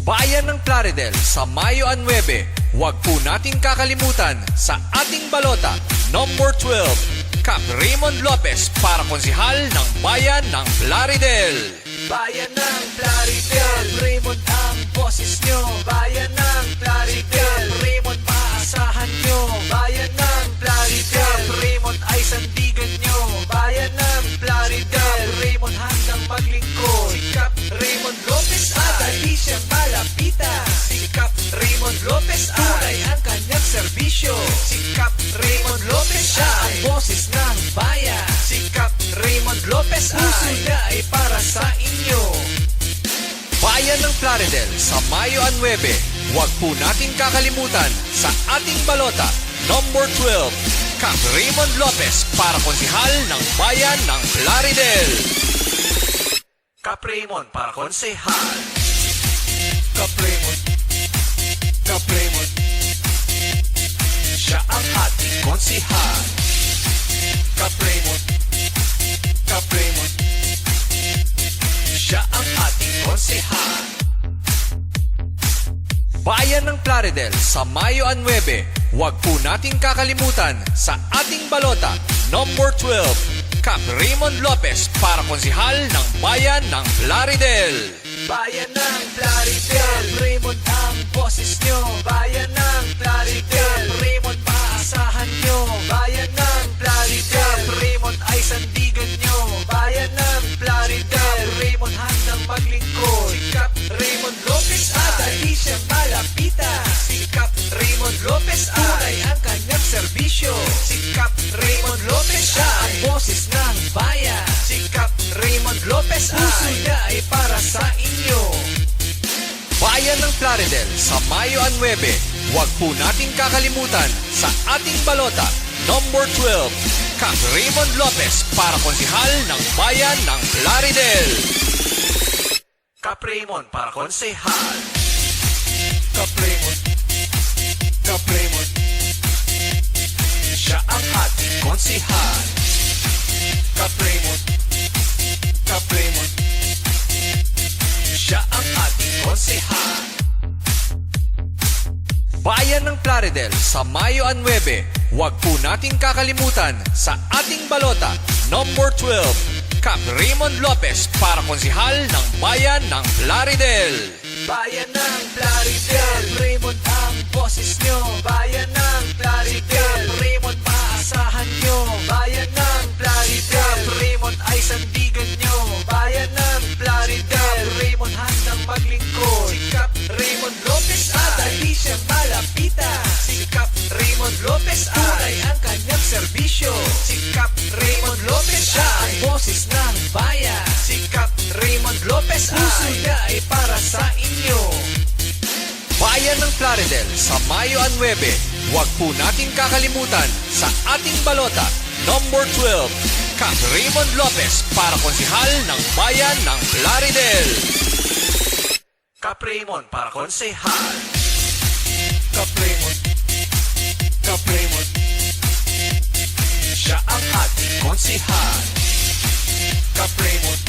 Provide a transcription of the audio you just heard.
Bayan ng Plaridel sa Mayo 9, huwag po nating kakalimutan sa ating balota, number 12, Cap Raymond Lopez para konsihal ng Bayan ng Plaridel. Bayan ng Plaridel, Raymond ang boses nyo. Bayan ng Plaridel, Raymond maasahan nyo. Bayan ng Plaridel, Raymond ay sandigan nyo. Bayan ng Plaridel, Raymond hanggang maglingkod. Si Cap Raymond Lopez ay siyang malapitan. Si Cap Raymond Lopez ay ang kanyang serbisyo. Si Cap Raymond Lopez ay ang boses ng bayan. Si Cap Raymond Lopez puso niya ay para sa inyo. Bayan ng Plaridel sa Mayo 9, huwag po nating kakalimutan sa ating balota, number 12, Cap Raymond Lopez para konsihal ng Bayan ng Plaridel. Cap Raymond para konsehal. Cap Raymond, Cap Raymond, siya ang ating konsehal. Cap Raymond, Cap Raymond, siya ang ating konsehal. Bayan ng Plaridel sa Mayo 9, huwag po nating kakalimutan sa ating balota, number 12, Cap Raymond Lopez para konsihal ng Bayan ng Plaridel. Bayan ng Plaridel, Raymond ang boses nyo. Bayan ng Plaridel, Raymond maasahan nyo. Bayan ng Plaridel, Raymond ay sandigan nyo. Bayan ng Plaridel, Raymond hanggang maglingkod. Si Cap Raymond Lopez ay siyang malapitan. Si Cap Raymond Lopez ay ang kanyang serbisyo. Si Cap Raymond Lopez ay ang boses ng bayan. Si Cap Raymond Lopez puso niya ay para sa inyo. Bayan ng Plaridel sa Mayo 9, huwag po nating kakalimutan sa ating balota, number 12, Cap Raymond Lopez para konsihal ng Bayan ng Plaridel. Cap Raymond para konsehal. Cap Raymond, Cap Raymond, siya ang ating konsehal. Cap Raymond, Cap Raymond, siya ang ating konsehal. Bayan ng Plaridel sa Mayo 9, huwag po nating kakalimutan sa ating balota, number 12, Cap Raymond Lopez para konsihal ng Bayan ng Plaridel. Bayan ng Plaridel, Raymond ang boses nyo. Bayan ng Plaridel, Raymond maasahan nyo. Bayan ng Plaridel, Raymond ay sandigan nyo. Bayan ng Plaridel, Raymond hanggang maglingkod. Si Cap Raymond Lopez ay siyang malapitan. Si Cap Raymond Lopez ay ang kanyang serbisyo. Si Cap Raymond Lopez ay ang boses ng bayan. Si Cap Raymond Lopez puso niya ay para sa inyo. Bayan ng Plaridel sa Mayo 9, huwag po nating kakalimutan sa ating balota, number 12, Cap Raymond Lopez para konsihal ng Bayan ng Plaridel. Cap Raymond para konsehal. Cap Raymond, Cap Raymond, siya ang ating konsehal. Cap Raymond,